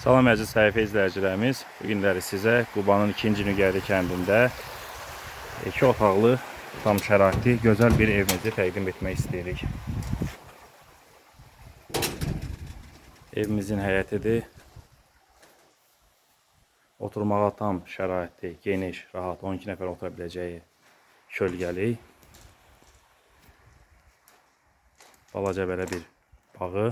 Salam əziz səhifə izləyicilərimiz. Bu günləri sizə Qubanın 2-ci Nüqədi kəndində 2 otaqlı, tam şəraitli, gözəl bir evimizi təqdim etmək istəyirik. Evimizin həyətidir. Oturmağa tam şəraitli, geniş, rahat 12 nəfər otura biləcəyi kölgəli. Balaca belə bir bağı.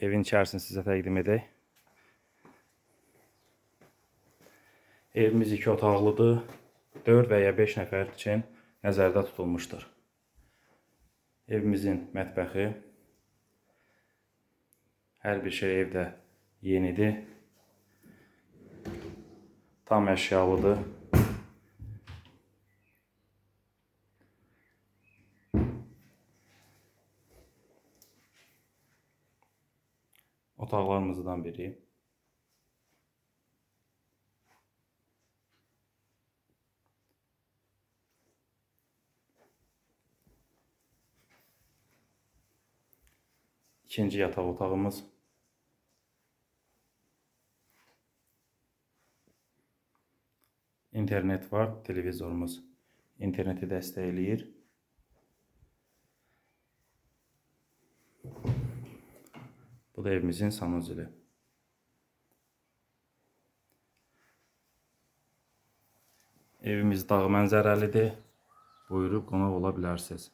Evin içərisini sizə təqdim edək. Evimiz 2 otaqlıdır. 4 və ya 5 nəfər üçün nəzərdə tutulmuşdur. Evimizin mətbəxi. Hər bir şey evdə yenidir. Tam əşyalıdır. Otaqlarımızdan biri. İkinci yataq otağımız. İnternet var, televizorumuz interneti dəstəkləyir. Bu da evimizin sanuzeli. Evimiz dağ mənzərəlidir. Buyurub qonaq ola bilərsiniz.